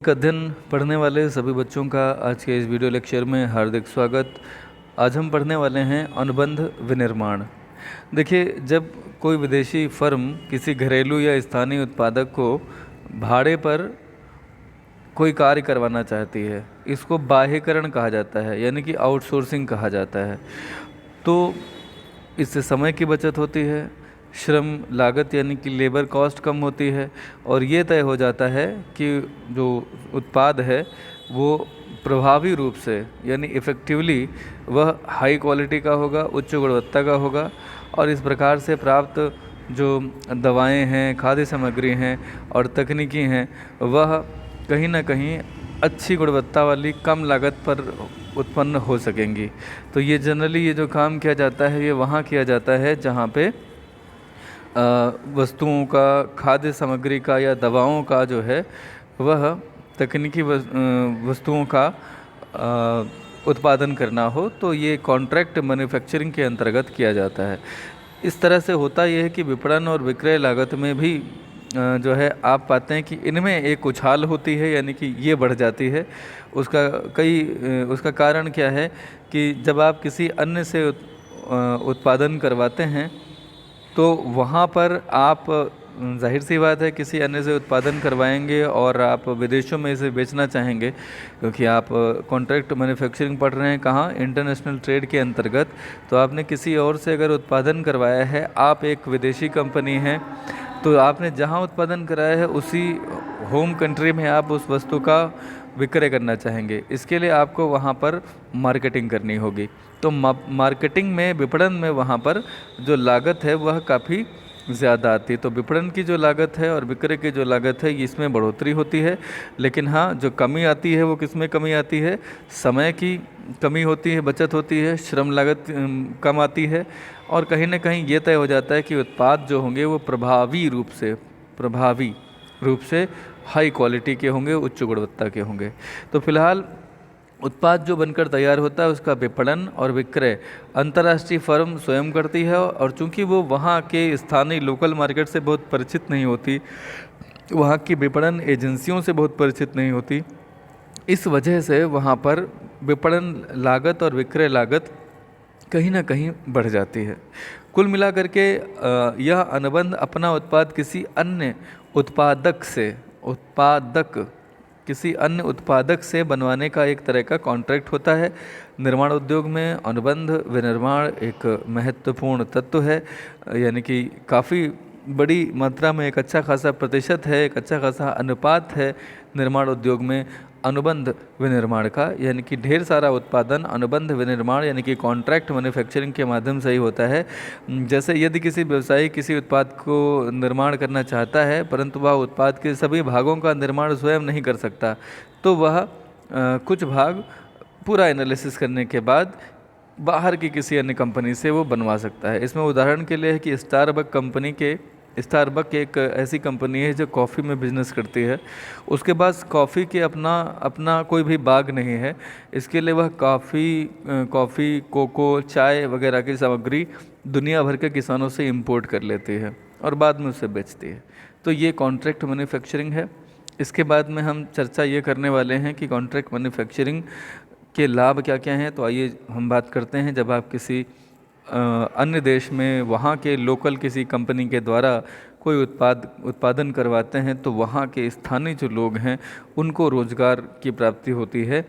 का अध्ययन पढ़ने वाले सभी बच्चों का आज के इस वीडियो लेक्चर में हार्दिक स्वागत। आज हम पढ़ने वाले हैं अनुबंध विनिर्माण। देखिए, जब कोई विदेशी फर्म किसी घरेलू या स्थानीय उत्पादक को भाड़े पर कोई कार्य करवाना चाहती है, इसको बाह्यकरण कहा जाता है, यानी कि आउटसोर्सिंग कहा जाता है। तो इससे समय की बचत होती है, श्रम लागत यानी कि लेबर कॉस्ट कम होती है, और ये तय हो जाता है कि जो उत्पाद है वो प्रभावी रूप से यानी इफ़ेक्टिवली वह हाई क्वालिटी का होगा, उच्च गुणवत्ता का होगा। और इस प्रकार से प्राप्त जो दवाएं हैं, खाद्य सामग्री हैं और तकनीकी हैं, वह कहीं ना कहीं अच्छी गुणवत्ता वाली कम लागत पर उत्पन्न हो सकेंगी। तो ये जनरली ये जो काम किया जाता है ये वहाँ किया जाता है जहाँ पे वस्तुओं का, खाद्य सामग्री का या दवाओं का जो है वह तकनीकी वस्तुओं का उत्पादन करना हो, तो ये कॉन्ट्रैक्ट मैन्युफैक्चरिंग के अंतर्गत किया जाता है। इस तरह से होता यह है कि विपणन और विक्रय लागत में भी जो है आप पाते हैं कि इनमें एक उछाल होती है, यानी कि ये बढ़ जाती है। उसका कारण क्या है कि जब आप किसी अन्य से उत्पादन करवाते हैं तो वहाँ पर आप जाहिर सी बात है किसी अन्य से उत्पादन करवाएंगे और आप विदेशों में इसे बेचना चाहेंगे, क्योंकि आप कॉन्ट्रैक्ट मैन्युफैक्चरिंग पढ़ रहे हैं कहाँ, इंटरनेशनल ट्रेड के अंतर्गत। तो आपने किसी और से अगर उत्पादन करवाया है, आप एक विदेशी कंपनी हैं, तो आपने जहाँ उत्पादन कराया है उसी होम कंट्री में आप उस वस्तु का विक्रय करना चाहेंगे। इसके लिए आपको वहाँ पर मार्केटिंग करनी होगी। तो मार्केटिंग में, विपणन में वहाँ पर जो लागत है वह काफ़ी ज़्यादा आती है। तो विपणन की जो लागत है और विक्रय की जो लागत है इसमें बढ़ोतरी होती है। लेकिन हाँ, जो कमी आती है वो किस में कमी आती है? समय की कमी होती है, बचत होती है, श्रम लागत कम आती है, और कहीं ना कहीं ये तय हो जाता है कि उत्पाद जो होंगे वो प्रभावी रूप से हाई क्वालिटी के होंगे, उच्च गुणवत्ता के होंगे। तो फिलहाल उत्पाद जो बनकर तैयार होता है उसका विपणन और विक्रय अंतर्राष्ट्रीय फर्म स्वयं करती है, और चूंकि वो वहाँ के स्थानीय लोकल मार्केट से बहुत परिचित नहीं होती, वहाँ की विपणन एजेंसियों से बहुत परिचित नहीं होती, इस वजह से वहाँ पर विपणन लागत और विक्रय लागत कहीं ना कहीं बढ़ जाती है। कुल मिलाकर के यह अनुबंध अपना उत्पाद किसी अन्य उत्पादक से बनवाने का एक तरह का कॉन्ट्रैक्ट होता है। निर्माण उद्योग में अनुबंध विनिर्माण एक महत्वपूर्ण तत्व है, यानी कि काफ़ी बड़ी मात्रा में एक अच्छा खासा प्रतिशत है, एक अच्छा खासा अनुपात है निर्माण उद्योग में अनुबंध विनिर्माण का, यानी कि ढेर सारा उत्पादन अनुबंध विनिर्माण यानी कि कॉन्ट्रैक्ट मैन्युफैक्चरिंग के माध्यम से ही होता है। जैसे यदि किसी व्यवसायी किसी उत्पाद को निर्माण करना चाहता है परंतु वह उत्पाद के सभी भागों का निर्माण स्वयं नहीं कर सकता, तो वह कुछ भाग पूरा एनालिसिस करने के बाद बाहर की किसी अन्य कंपनी से वो बनवा सकता है। इसमें उदाहरण के लिए है कि स्टारबक एक ऐसी कंपनी है जो कॉफ़ी में बिजनेस करती है। उसके पास कॉफ़ी के अपना कोई भी बाग नहीं है। इसके लिए वह कॉफ़ी, कोको, चाय वगैरह की सामग्री दुनिया भर के किसानों से इंपोर्ट कर लेती है और बाद में उसे बेचती है। तो ये कॉन्ट्रैक्ट मैन्युफैक्चरिंग है। इसके बाद में हम चर्चा ये करने वाले हैं कि कॉन्ट्रैक्ट मैन्युफैक्चरिंग के लाभ क्या क्या हैं। तो आइए हम बात करते हैं, जब आप किसी अन्य देश में वहाँ के लोकल किसी कंपनी के द्वारा कोई उत्पादन करवाते हैं तो वहाँ के स्थानीय जो लोग हैं उनको रोज़गार की प्राप्ति होती है।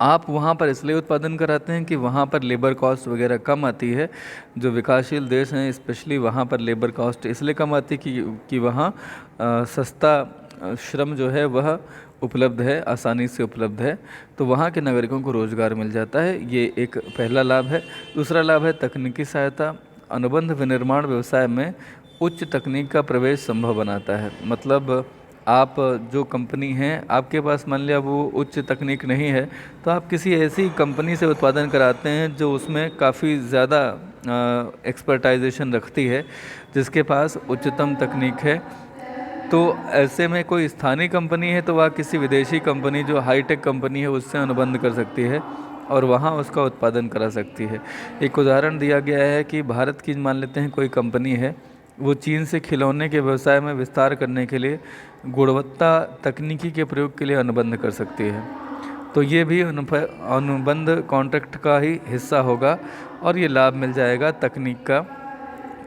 आप वहाँ पर इसलिए उत्पादन कराते हैं कि वहाँ पर लेबर कॉस्ट वगैरह कम आती है। जो विकासशील देश हैं स्पेशली वहाँ पर लेबर कॉस्ट इसलिए कम आती है कि वहाँ सस्ता श्रम जो है वह उपलब्ध है, आसानी से उपलब्ध है, तो वहाँ के नागरिकों को रोज़गार मिल जाता है। ये एक पहला लाभ है। दूसरा लाभ है तकनीकी सहायता। अनुबंध विनिर्माण व्यवसाय में उच्च तकनीक का प्रवेश संभव बनाता है। मतलब आप जो कंपनी हैं, आपके पास मान लिया वो उच्च तकनीक नहीं है, तो आप किसी ऐसी कंपनी से उत्पादन कराते हैं जो उसमें काफ़ी ज़्यादा एक्सपर्टाइजेशन रखती है, जिसके पास उच्चतम तकनीक है। तो ऐसे में कोई स्थानीय कंपनी है तो वह किसी विदेशी कंपनी जो हाईटेक कंपनी है उससे अनुबंध कर सकती है और वहाँ उसका उत्पादन करा सकती है। एक उदाहरण दिया गया है कि भारत की मान लेते हैं कोई कंपनी है, वो चीन से खिलौने के व्यवसाय में विस्तार करने के लिए गुणवत्ता तकनीकी के प्रयोग के लिए अनुबंध कर सकती है। तो ये भी अनुबंध कॉन्ट्रैक्ट का ही हिस्सा होगा और ये लाभ मिल जाएगा तकनीक का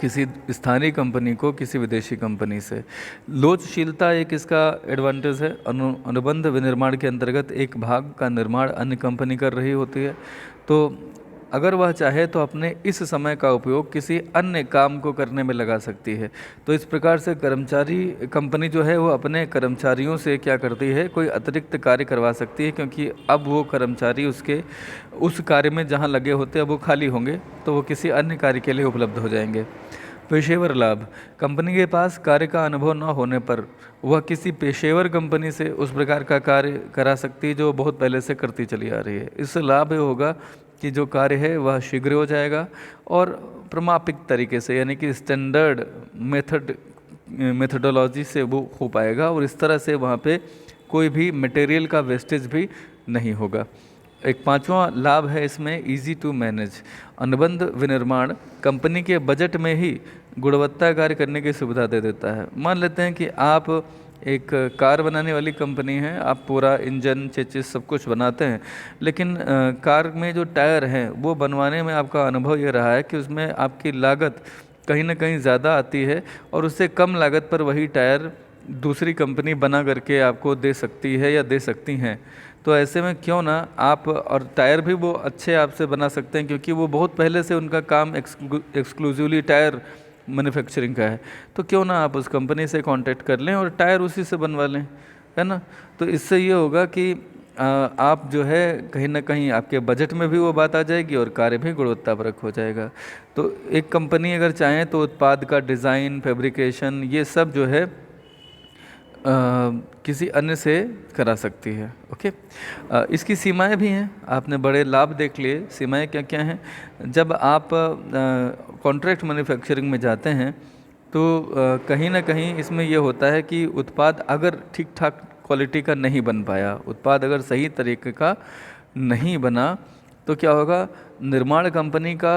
किसी स्थानीय कंपनी को किसी विदेशी कंपनी से। लोचशीलता एक इसका एडवांटेज है। अनुबंध विनिर्माण के अंतर्गत एक भाग का निर्माण अन्य कंपनी कर रही होती है, तो अगर वह चाहे तो अपने इस समय का उपयोग किसी अन्य काम को करने में लगा सकती है। तो इस प्रकार से कर्मचारी कंपनी जो है वो अपने कर्मचारियों से क्या करती है, कोई अतिरिक्त कार्य करवा सकती है, क्योंकि अब वो कर्मचारी उसके उस कार्य में जहाँ लगे होते हैं वो खाली होंगे, तो वो किसी अन्य कार्य के लिए उपलब्ध हो जाएंगे। पेशेवर लाभ, कंपनी के पास कार्य का अनुभव न होने पर वह किसी पेशेवर कंपनी से उस प्रकार का कार्य करा सकती है जो बहुत पहले से करती चली आ रही है। इससे लाभ ये होगा कि जो कार्य है वह शीघ्र हो जाएगा और प्रमापित तरीके से, यानी कि स्टैंडर्ड मेथडोलॉजी से वो हो पाएगा, और इस तरह से वहाँ पे कोई भी मटेरियल का वेस्टेज भी नहीं होगा। एक पांचवा लाभ है इसमें, इजी टू मैनेज। अनुबंध विनिर्माण कंपनी के बजट में ही गुणवत्ता कार्य करने की सुविधा दे देता है। मान लेते हैं कि आप एक कार बनाने वाली कंपनी है, आप पूरा इंजन चेसिस सब कुछ बनाते हैं, लेकिन कार में जो टायर हैं वो बनवाने में आपका अनुभव ये रहा है कि उसमें आपकी लागत कहीं ना कहीं ज़्यादा आती है और उससे कम लागत पर वही टायर दूसरी कंपनी बना करके आपको दे सकती है या दे सकती हैं। तो ऐसे में क्यों ना आप, और टायर भी वो अच्छे आपसे बना सकते हैं क्योंकि वो बहुत पहले से उनका काम एक्सक्लूसिवली टायर मैन्युफैक्चरिंग का है, तो क्यों ना आप उस कंपनी से कांटेक्ट कर लें और टायर उसी से बनवा लें, है ना। तो इससे ये होगा कि आप जो है कहीं ना कहीं आपके बजट में भी वो बात आ जाएगी और कार्य भी गुणवत्तापरक हो जाएगा। तो एक कंपनी अगर चाहें तो उत्पाद का डिज़ाइन, फैब्रिकेशन, ये सब जो है किसी अन्य से करा सकती है। ओके, इसकी सीमाएं भी हैं, आपने बड़े लाभ देख लिए। सीमाएं क्या क्या हैं? जब आप कॉन्ट्रैक्ट मैन्युफैक्चरिंग में जाते हैं तो कहीं ना कहीं इसमें यह होता है कि उत्पाद अगर ठीक ठाक क्वालिटी का नहीं बन पाया, उत्पाद अगर सही तरीके का नहीं बना, तो क्या होगा, निर्माण कंपनी का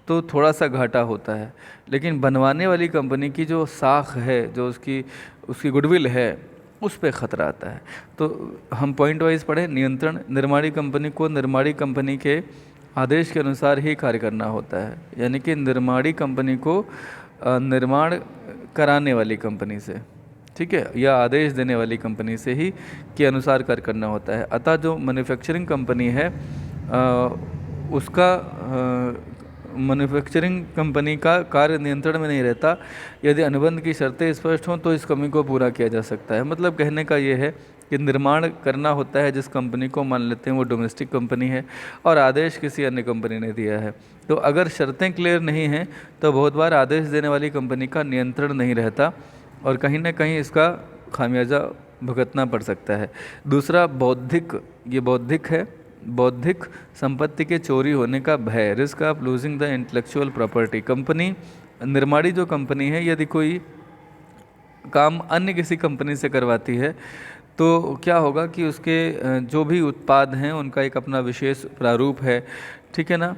तो थोड़ा सा घाटा होता है, लेकिन बनवाने वाली कंपनी की जो साख है, जो उसकी गुडविल है, उस पे ख़तरा आता है। तो हम पॉइंट वाइज पढ़ें। नियंत्रण, निर्माणी कंपनी को निर्माणी कंपनी के आदेश के अनुसार ही कार्य करना होता है, यानी कि निर्माणी कंपनी को निर्माण कराने वाली कंपनी से, ठीक है, या आदेश देने वाली कंपनी से ही के अनुसार कार्य करना होता है। अतः जो मैन्युफैक्चरिंग कंपनी है उसका मैन्युफैक्चरिंग कंपनी का कार्य नियंत्रण में नहीं रहता। यदि अनुबंध की शर्तें स्पष्ट हों तो इस कमी को पूरा किया जा सकता है। मतलब कहने का ये है कि निर्माण करना होता है जिस कंपनी को, मान लेते हैं वो डोमेस्टिक कंपनी है और आदेश किसी अन्य कंपनी ने दिया है, तो अगर शर्तें क्लियर नहीं हैं तो बहुत बार आदेश देने वाली कंपनी का नियंत्रण नहीं रहता और कहीं ना कहीं इसका खामियाजा भुगतना पड़ सकता है। दूसरा बौद्धिक, ये बौद्धिक है, बौद्धिक संपत्ति के चोरी होने का भय, risk of losing the intellectual property. Company, निर्माणी जो कंपनी है, यदि कोई काम अन्य किसी कंपनी से करवाती है तो क्या होगा कि उसके जो भी उत्पाद हैं उनका एक अपना विशेष प्रारूप है, ठीक है ना।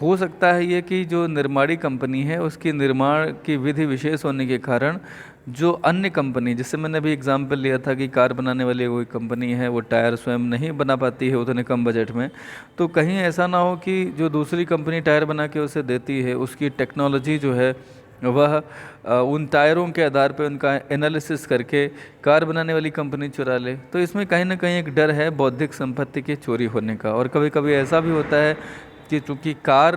हो सकता है ये कि जो निर्माणी कंपनी है उसकी निर्माण की विधि विशेष होने के कारण जो अन्य कंपनी, जिससे मैंने अभी एग्जांपल लिया था कि कार बनाने वाली कोई कंपनी है, वो टायर स्वयं नहीं बना पाती है उतने कम बजट में, तो कहीं ऐसा ना हो कि जो दूसरी कंपनी टायर बना के उसे देती है उसकी टेक्नोलॉजी जो है वह उन टायरों के आधार पर उनका एनालिसिस करके कार बनाने वाली कंपनी चुरा ले। तो इसमें कहीं ना कहीं एक डर है बौद्धिक संपत्ति के चोरी होने का। और कभी कभी ऐसा भी होता है कि चूँकि कार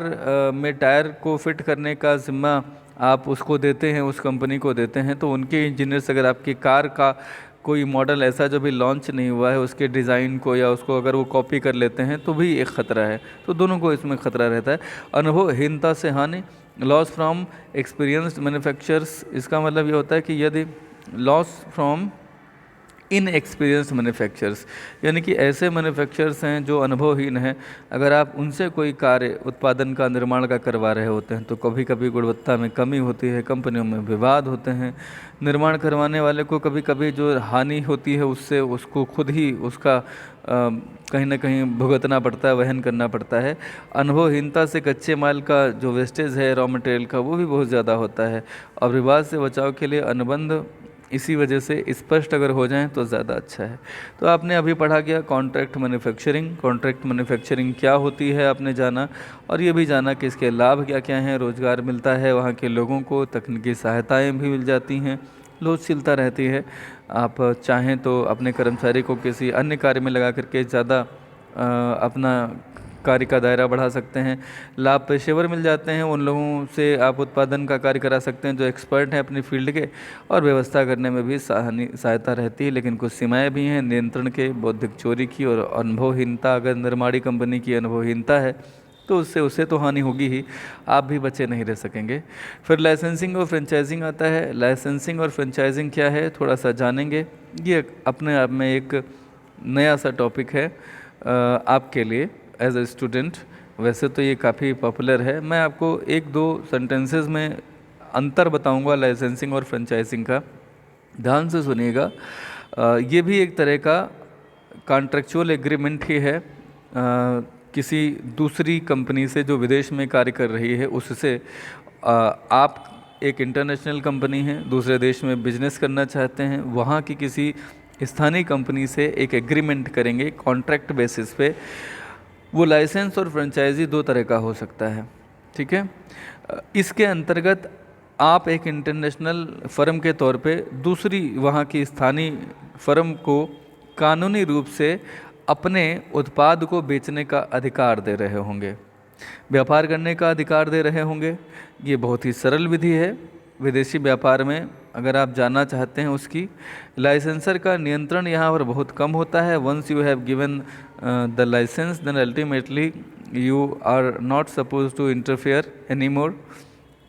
में टायर को फिट करने का जिम्मा आप उसको देते हैं, उस कंपनी को देते हैं, तो उनके इंजीनियर्स अगर आपकी कार का कोई मॉडल ऐसा जो भी लॉन्च नहीं हुआ है उसके डिज़ाइन को या उसको अगर वो कॉपी कर लेते हैं तो भी एक ख़तरा है। तो दोनों को इसमें ख़तरा रहता है। अनुभवहीनता से हानि, लॉस फ्रॉम एक्सपीरियंस्ड मैन्युफैक्चरर्स, इसका मतलब ये होता है कि यदि लॉस फ्रॉम इनएक्सपीरियंस मैन्युफैक्चरर्स, यानी कि ऐसे मैन्युफैक्चरर्स हैं जो अनुभवहीन हैं। अगर आप उनसे कोई कार्य उत्पादन का निर्माण का करवा रहे होते हैं तो कभी कभी गुणवत्ता में कमी होती है, कंपनियों में विवाद होते हैं। निर्माण करवाने वाले को कभी कभी जो हानि होती है उससे उसको खुद ही उसका कहीं ना कहीं भुगतना पड़ता है, वहन करना पड़ता है। अनुभवहीनता से कच्चे माल का जो वेस्टेज है रॉ मटेरियल का, वो भी बहुत ज़्यादा होता है। और विवाद से बचाव के लिए अनुबंध इसी वजह से स्पष्ट अगर हो जाएं तो ज़्यादा अच्छा है। तो आपने अभी पढ़ा गया कॉन्ट्रैक्ट मैन्युफैक्चरिंग। कॉन्ट्रैक्ट मैन्युफैक्चरिंग क्या होती है आपने जाना, और ये भी जाना कि इसके लाभ क्या क्या हैं। रोज़गार मिलता है वहाँ के लोगों को, तकनीकी सहायताएं भी मिल जाती हैं, लोचशीलता रहती है। आप चाहें तो अपने कर्मचारी को किसी अन्य कार्य में लगा करके ज़्यादा अपना कार्य का दायरा बढ़ा सकते हैं। लाभ पेशेवर मिल जाते हैं, उन लोगों से आप उत्पादन का कार्य करा सकते हैं जो एक्सपर्ट हैं अपनी फील्ड के, और व्यवस्था करने में भी सहायता रहती है। लेकिन कुछ सीमाएं भी हैं नियंत्रण के, बौद्धिक चोरी की और अनुभवहीनता। अगर निर्माणी कंपनी की अनुभवहीनता है तो उससे उसे तो हानि होगी ही, आप भी बचे नहीं रह सकेंगे। फिर लाइसेंसिंग और फ्रेंचाइजिंग आता है। लाइसेंसिंग और फ्रेंचाइजिंग क्या है थोड़ा सा जानेंगे। ये अपने आप में एक नया सा टॉपिक है आपके लिए एज ए स्टूडेंट। वैसे तो ये काफ़ी पॉपुलर है। मैं आपको एक दो सेंटेंसेस में अंतर बताऊंगा लाइसेंसिंग और फ्रेंचाइजिंग का, ध्यान से सुनिएगा। ये भी एक तरह का कॉन्ट्रेक्चुअल एग्रीमेंट ही है किसी दूसरी कंपनी से जो विदेश में कार्य कर रही है उससे। आप एक इंटरनेशनल कंपनी है, दूसरे देश में बिजनेस करना चाहते हैं, वहाँ की किसी स्थानीय कंपनी से एक एग्रीमेंट करेंगे कॉन्ट्रैक्ट बेसिस पे। वो लाइसेंस और फ्रेंचाइजी दो तरह का हो सकता है, ठीक है। इसके अंतर्गत आप एक इंटरनेशनल फर्म के तौर पे दूसरी वहाँ की स्थानीय फर्म को कानूनी रूप से अपने उत्पाद को बेचने का अधिकार दे रहे होंगे, व्यापार करने का अधिकार दे रहे होंगे। ये बहुत ही सरल विधि है विदेशी व्यापार में, अगर आप जानना चाहते हैं उसकी। लाइसेंसर का नियंत्रण यहाँ पर बहुत कम होता है। Once you have given the license then ultimately you are not suppose to interfere any more.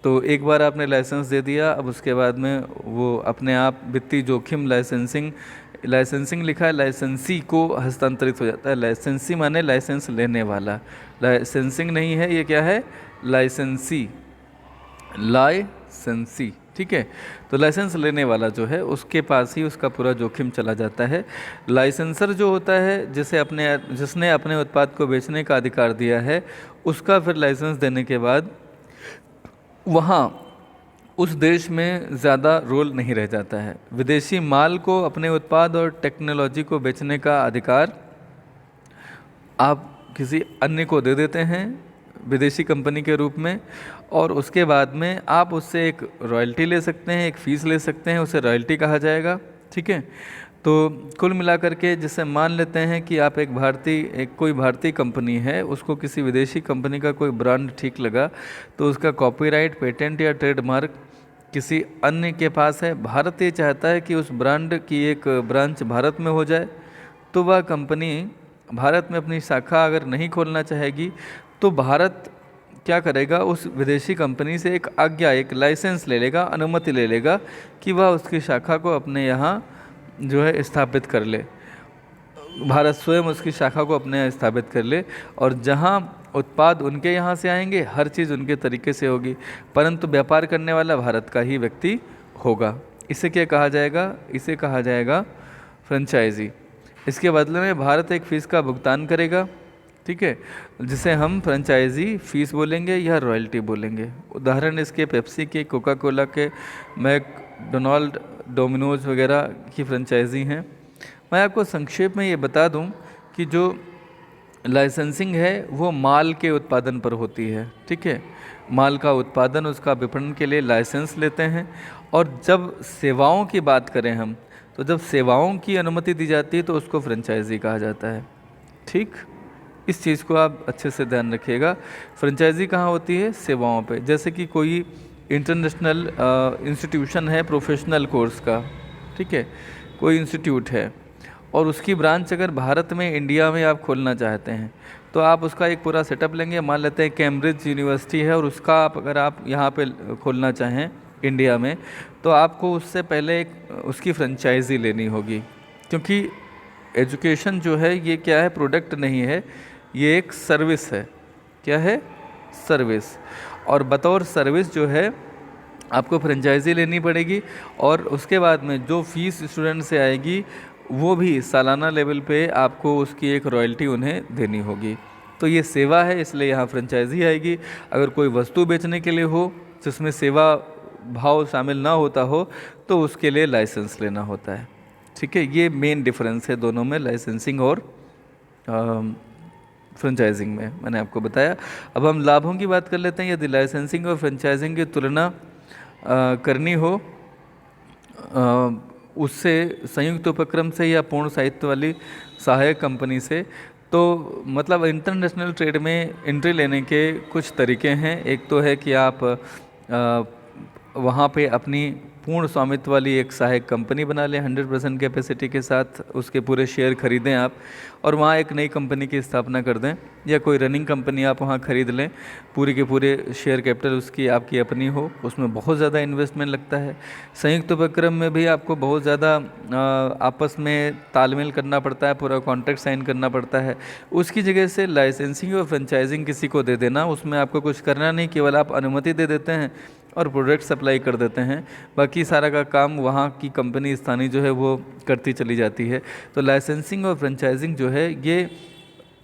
तो एक बार आपने लाइसेंस दे दिया, अब उसके बाद में वो अपने आप वित्तीय जोखिम लाइसेंसिंग लिखा है, लाइसेंसी को हस्तांतरित हो जाता है। लाइसेंसी माने लाइसेंस लेने वाला, लाइसेंसिंग नहीं है, ये क्या है लाइसेंसी, लाइसेंसी, ठीक है। तो लाइसेंस लेने वाला जो है उसके पास ही उसका पूरा जोखिम चला जाता है। लाइसेंसर जो होता है जिसने अपने उत्पाद को बेचने का अधिकार दिया है, उसका फिर लाइसेंस देने के बाद वहाँ उस देश में ज़्यादा रोल नहीं रह जाता है। विदेशी माल को, अपने उत्पाद और टेक्नोलॉजी को बेचने का अधिकार आप किसी अन्य को दे देते हैं विदेशी कंपनी के रूप में, और उसके बाद में आप उससे एक रॉयल्टी ले सकते हैं, एक फ़ीस ले सकते हैं, उसे रॉयल्टी कहा जाएगा, ठीक है। तो कुल मिलाकर के जिससे मान लेते हैं कि आप कोई भारतीय कंपनी है, उसको किसी विदेशी कंपनी का कोई ब्रांड ठीक लगा तो उसका कॉपीराइट, पेटेंट या ट्रेडमार्क किसी अन्य के पास है। भारत ये चाहता है कि उस ब्रांड की एक ब्रांच भारत में हो जाए, तो वह कंपनी भारत में अपनी शाखा अगर नहीं खोलना चाहेगी तो भारत क्या करेगा, उस विदेशी कंपनी से एक आज्ञा, एक लाइसेंस ले लेगा, अनुमति ले लेगा कि वह उसकी शाखा को अपने यहाँ जो है स्थापित कर ले। भारत स्वयं उसकी शाखा को अपने यहाँ स्थापित कर ले, और जहाँ उत्पाद उनके यहाँ से आएंगे हर चीज़ उनके तरीके से होगी, परंतु व्यापार करने वाला भारत का ही व्यक्ति होगा। इसे क्या कहा जाएगा, इसे कहा जाएगा फ्रेंचाइजी। इसके बदले में भारत एक फ़ीस का भुगतान करेगा, ठीक है, जिसे हम फ्रेंचाइजी फ़ीस बोलेंगे या रॉयल्टी बोलेंगे। उदाहरण इसके पेप्सी के, कोका कोला के, मैकडोनाल्ड, डोमिनोज वगैरह की फ्रेंचाइजी हैं। मैं आपको संक्षेप में ये बता दूं कि जो लाइसेंसिंग है वो माल के उत्पादन पर होती है, ठीक है। माल का उत्पादन, उसका विपणन के लिए लाइसेंस लेते हैं। और जब सेवाओं की बात करें हम, तो जब सेवाओं की अनुमति दी जाती है तो उसको फ्रेंचाइजी कहा जाता है, ठीक। इस चीज़ को आप अच्छे से ध्यान रखिएगा। फ्रेंचाइजी कहाँ होती है, सेवाओं पे। जैसे कि कोई इंटरनेशनल इंस्टीट्यूशन है प्रोफेशनल कोर्स का, ठीक है, कोई इंस्टीट्यूट है और उसकी ब्रांच अगर भारत में, इंडिया में आप खोलना चाहते हैं, तो आप उसका एक पूरा सेटअप लेंगे। मान लेते हैं कैम्ब्रिज यूनिवर्सिटी है और उसका अगर आप यहाँ पे खोलना चाहें इंडिया में, तो आपको उससे पहले एक उसकी फ्रेंचाइजी लेनी होगी, क्योंकि एजुकेशन जो है ये क्या है, प्रोडक्ट नहीं है, ये एक सर्विस है। क्या है? सर्विस। और बतौर सर्विस जो है आपको फ्रेंचाइजी लेनी पड़ेगी, और उसके बाद में जो फीस स्टूडेंट से आएगी वो भी सालाना लेवल पे आपको उसकी एक रॉयल्टी उन्हें देनी होगी। तो ये सेवा है, इसलिए यहाँ फ्रेंचाइजी आएगी। अगर कोई वस्तु बेचने के लिए हो जिसमें सेवा भाव शामिल ना होता हो तो उसके लिए लाइसेंस लेना होता है। ठीक है, ये मेन डिफरेंस है दोनों में, लाइसेंसिंग और फ्रेंचाइजिंग में, मैंने आपको बताया। अब हम लाभों की बात कर लेते हैं। यदि लाइसेंसिंग और फ्रेंचाइजिंग की तुलना करनी हो उससे संयुक्त उपक्रम से या पूर्ण स्वामित्व वाली सहायक कंपनी से, तो मतलब इंटरनेशनल ट्रेड में एंट्री लेने के कुछ तरीके हैं। एक तो है कि आप वहाँ पे अपनी पूर्ण स्वामित्व वाली एक सहायक कंपनी बना लें 100% कैपेसिटी के साथ, उसके पूरे शेयर खरीदें आप, और वहाँ एक नई कंपनी की स्थापना कर दें, या कोई रनिंग कंपनी आप वहाँ ख़रीद लें, पूरे के पूरे शेयर कैपिटल उसकी आपकी अपनी हो। उसमें बहुत ज़्यादा इन्वेस्टमेंट लगता है। संयुक्त उपक्रम में भी आपको बहुत ज़्यादा आपस में तालमेल करना पड़ता है, पूरा कॉन्ट्रैक्ट साइन करना पड़ता है। उसकी जगह से लाइसेंसिंग और फ्रेंचाइजिंग किसी को दे देना, उसमें आपको कुछ करना नहीं, केवल आप अनुमति दे देते हैं और प्रोडक्ट सप्लाई कर देते हैं, बाकी सारा का काम वहाँ की कंपनी स्थानीय जो है वो करती चली जाती है। तो लाइसेंसिंग और फ्रेंचाइजिंग जो है ये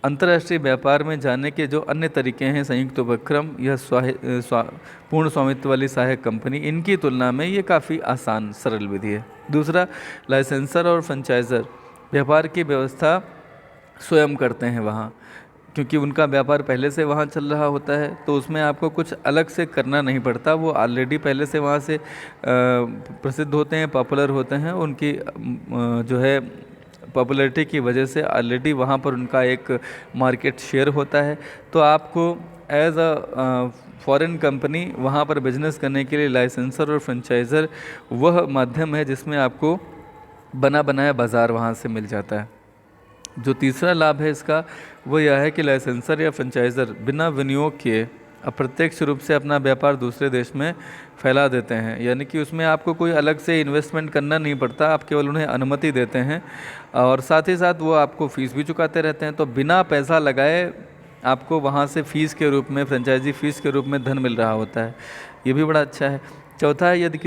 अंतर्राष्ट्रीय व्यापार में जाने के जो अन्य तरीके हैं, संयुक्त उपक्रम या पूर्ण स्वामित्व वाली सहायक कंपनी, इनकी तुलना में ये काफ़ी आसान सरल विधि है। दूसरा, लाइसेंसर और फ्रेंचाइज़र व्यापार की व्यवस्था स्वयं करते हैं वहाँ, क्योंकि उनका व्यापार पहले से वहाँ चल रहा होता है, तो उसमें आपको कुछ अलग से करना नहीं पड़ता। वो ऑलरेडी पहले से वहाँ से प्रसिद्ध होते हैं, पॉपुलर होते हैं, उनकी जो है पॉपुलैरिटी की वजह से ऑलरेडी वहाँ पर उनका एक मार्केट शेयर होता है। तो आपको एज अ फॉरेन कंपनी वहाँ पर बिजनेस करने के लिए लाइसेंसर और फ्रेंचाइज़र वह माध्यम है जिसमें आपको बना बनाया बाज़ार वहाँ से मिल जाता है। जो तीसरा लाभ है इसका वो यह है कि लाइसेंसर या फ्रेंचाइज़र बिना विनियोग किए अप्रत्यक्ष रूप से अपना व्यापार दूसरे देश में फैला देते हैं। यानी कि उसमें आपको कोई अलग से इन्वेस्टमेंट करना नहीं पड़ता, आप केवल उन्हें अनुमति देते हैं और साथ ही साथ वो आपको फ़ीस भी चुकाते रहते हैं। तो बिना पैसा लगाए आपको वहाँ से फ़ीस के रूप में, फ्रेंचाइजी फ़ीस के रूप में धन मिल रहा होता है। ये भी बड़ा अच्छा है। चौथा है, यदि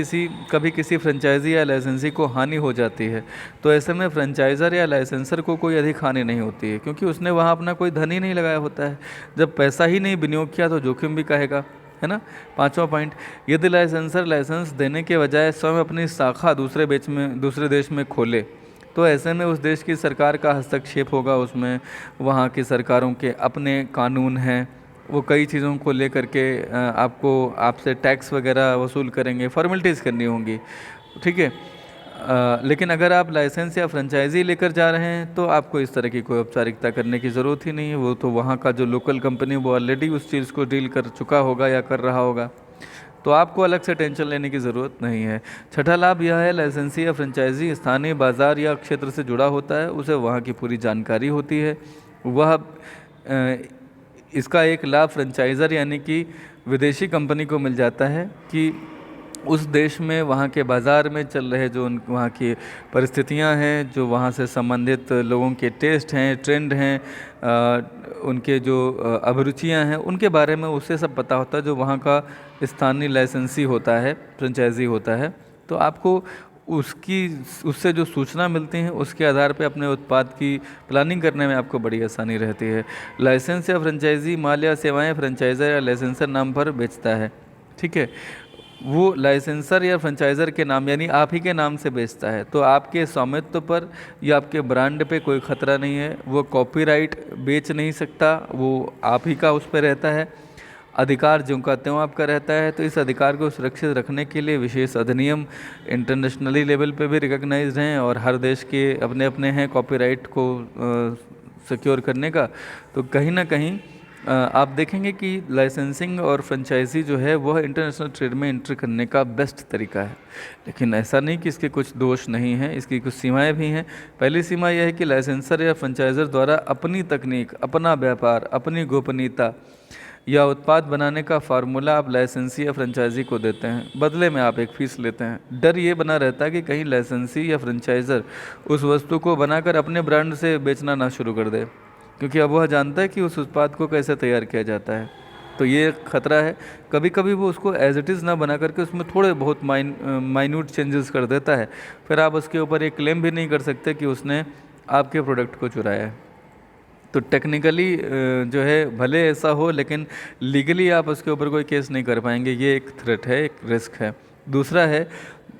कभी किसी फ्रेंचाइजी या लाइसेंसी को हानि हो जाती है तो ऐसे में फ्रेंचाइज़र या लाइसेंसर को कोई अधिक हानि नहीं होती है, क्योंकि उसने वहाँ अपना कोई धन ही नहीं लगाया होता है। जब पैसा ही नहीं विनियोग किया तो जोखिम भी काहेगा, है ना। पांचवा पॉइंट, यदि लाइसेंसर लाइसेंस देने के बजाय स्वयं अपनी शाखा दूसरे देश में खोले तो ऐसे में उस देश की सरकार का हस्तक्षेप होगा उसमें। वहाँ की सरकारों के अपने कानून हैं, वो कई चीज़ों को लेकर के आपसे टैक्स वगैरह वसूल करेंगे, फॉर्मेलिटीज़ करनी होंगी, ठीक है। लेकिन अगर आप लाइसेंस या फ्रेंचाइजी लेकर जा रहे हैं तो आपको इस तरह की कोई औपचारिकता करने की ज़रूरत ही नहीं है। वो तो वहाँ का जो लोकल कंपनी वो ऑलरेडी उस चीज़ को डील कर चुका होगा या कर रहा होगा, तो आपको अलग से टेंशन लेने की ज़रूरत नहीं है। छठा लाभ यह है, लाइसेंसी या फ्रेंचाइजी स्थानीय बाज़ार या क्षेत्र से जुड़ा होता है, उसे वहाँ की पूरी जानकारी होती है। वह इसका एक लाभ फ्रेंचाइज़र यानी कि विदेशी कंपनी को मिल जाता है कि उस देश में वहाँ के बाज़ार में चल रहे जो वहाँ की परिस्थितियाँ हैं, जो वहाँ से संबंधित लोगों के टेस्ट हैं, ट्रेंड हैं, उनके जो अभिरुचियाँ हैं, उनके बारे में उससे सब पता होता है। जो वहाँ का स्थानीय लाइसेंसी होता है, फ्रेंचाइजी होता है, तो आपको उससे जो सूचना मिलती हैं उसके आधार पे अपने उत्पाद की प्लानिंग करने में आपको बड़ी आसानी रहती है। लाइसेंस या फ्रेंचाइजी माल या सेवाएं फ्रेंचाइज़र या लाइसेंसर नाम पर बेचता है, ठीक है। वो लाइसेंसर या फ्रेंचाइज़र के नाम यानी आप ही के नाम से बेचता है, तो आपके स्वामित्व पर या आपके ब्रांड पे कोई ख़तरा नहीं है। वो कॉपीराइट बेच नहीं सकता, वो आप ही का उस पर रहता है। अधिकार ज्यों का त्यों आपका रहता है। तो इस अधिकार को सुरक्षित रखने के लिए विशेष अधिनियम इंटरनेशनली लेवल पे भी रिकॉग्नाइज्ड हैं और हर देश के अपने अपने हैं कॉपीराइट को सिक्योर करने का। तो कहीं ना कहीं आप देखेंगे कि लाइसेंसिंग और फ्रेंचाइजी जो है वह इंटरनेशनल ट्रेड में एंट्री करने का बेस्ट तरीका है। लेकिन ऐसा नहीं कि इसके कुछ दोष नहीं हैं, इसकी कुछ सीमाएं भी हैं। पहली सीमा यह है कि लाइसेंसर या फ्रेंचाइज़र द्वारा अपनी तकनीक, अपना व्यापार, अपनी गोपनीयता या उत्पाद बनाने का फार्मूला आप लाइसेंसी या फ्रेंचाइजी को देते हैं, बदले में आप एक फ़ीस लेते हैं। डर ये बना रहता है कि कहीं लाइसेंसी या फ्रेंचाइज़र उस वस्तु को बनाकर अपने ब्रांड से बेचना ना शुरू कर दे, क्योंकि अब वह जानता है कि उस उत्पाद को कैसे तैयार किया जाता है। तो ये एक खतरा है। कभी कभी वो उसको एज इट इज़ ना बना करके उसमें थोड़े बहुत माइन्यूट चेंजेस कर देता है, फिर आप उसके ऊपर एक क्लेम भी नहीं कर सकते कि उसने आपके प्रोडक्ट को चुराया है। तो टेक्निकली जो है भले ऐसा हो, लेकिन लीगली आप उसके ऊपर कोई केस नहीं कर पाएंगे। ये एक थ्रेट है, एक रिस्क है। दूसरा है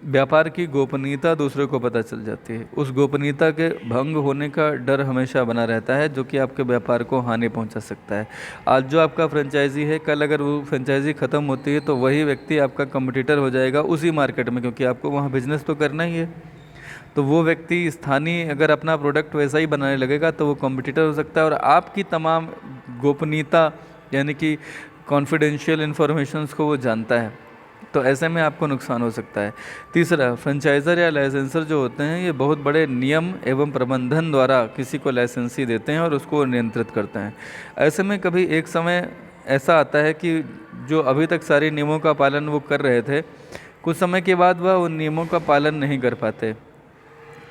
व्यापार की गोपनीयता दूसरे को पता चल जाती है। उस गोपनीयता के भंग होने का डर हमेशा बना रहता है, जो कि आपके व्यापार को हानि पहुंचा सकता है। आज जो आपका फ्रेंचाइजी है, कल अगर वो फ्रेंचाइजी ख़त्म होती है तो वही व्यक्ति आपका कंपटीटर हो जाएगा उसी मार्केट में, क्योंकि आपको वहाँ बिजनेस तो करना ही है। तो वो व्यक्ति स्थानीय अगर अपना प्रोडक्ट वैसा ही बनाने लगेगा तो वो कॉम्पिटिटर हो सकता है, और आपकी तमाम गोपनीयता यानी कि कॉन्फिडेंशियल इन्फॉर्मेशंस को वो जानता है। तो ऐसे में आपको नुकसान हो सकता है। तीसरा, फ्रेंचाइज़र या लाइसेंसर जो होते हैं ये बहुत बड़े नियम एवं प्रबंधन द्वारा किसी को लाइसेंसी देते हैं और उसको नियंत्रित करते हैं। ऐसे में कभी एक समय ऐसा आता है कि जो अभी तक सारे नियमों का पालन वो कर रहे थे, कुछ समय के बाद वह उन नियमों का पालन नहीं कर पाते,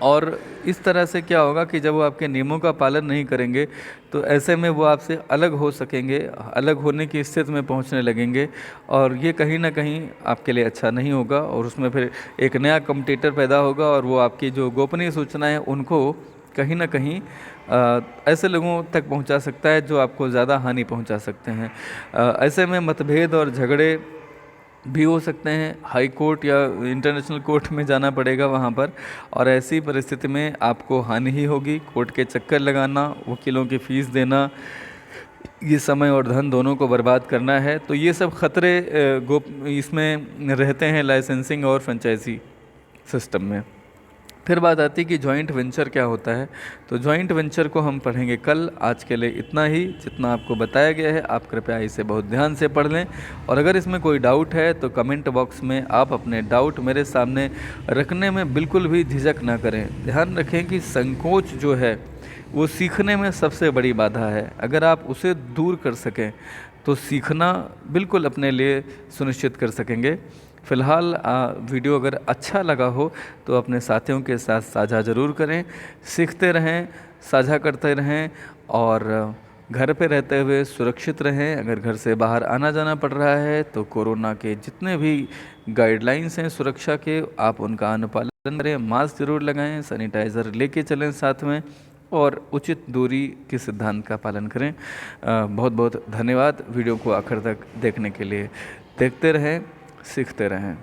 और इस तरह से क्या होगा कि जब वो आपके नियमों का पालन नहीं करेंगे तो ऐसे में वो आपसे अलग हो सकेंगे, अलग होने की स्थिति में पहुंचने लगेंगे, और ये कहीं ना कहीं आपके लिए अच्छा नहीं होगा, और उसमें फिर एक नया कॉम्पिटिटर पैदा होगा और वो आपकी जो गोपनीय सूचनाएं उनको कहीं ना कहीं ऐसे लोगों तक पहुंचा सकता है जो आपको ज़्यादा हानि पहुंचा सकते हैं। ऐसे में मतभेद और झगड़े भी हो सकते हैं। हाई कोर्ट या इंटरनेशनल कोर्ट में जाना पड़ेगा वहाँ पर, और ऐसी परिस्थिति में आपको हानि ही होगी। कोर्ट के चक्कर लगाना, वकीलों की फ़ीस देना, ये समय और धन दोनों को बर्बाद करना है। तो ये सब खतरे इसमें रहते हैं लाइसेंसिंग और फ्रेंचाइजी सिस्टम में। फिर बात आती है कि जॉइंट वेंचर क्या होता है। तो जॉइंट वेंचर को हम पढ़ेंगे कल। आज के लिए इतना ही, जितना आपको बताया गया है आप कृपया इसे बहुत ध्यान से पढ़ लें, और अगर इसमें कोई डाउट है तो कमेंट बॉक्स में आप अपने डाउट मेरे सामने रखने में बिल्कुल भी झिझक ना करें। ध्यान रखें कि संकोच जो है वो सीखने में सबसे बड़ी बाधा है। अगर आप उसे दूर कर सकें तो सीखना बिल्कुल अपने लिए सुनिश्चित कर सकेंगे। फ़िलहाल वीडियो अगर अच्छा लगा हो तो अपने साथियों के साथ साझा ज़रूर करें। सीखते रहें, साझा करते रहें, और घर पे रहते हुए सुरक्षित रहें। अगर घर से बाहर आना जाना पड़ रहा है तो कोरोना के जितने भी गाइडलाइंस हैं सुरक्षा के, आप उनका अनुपालन करें। मास्क ज़रूर लगाएं, सैनिटाइज़र लेके चलें साथ में, और उचित दूरी के सिद्धांत का पालन करें। बहुत बहुत धन्यवाद वीडियो को आखिर तक देखने के लिए। देखते रहें, सीखते रहें।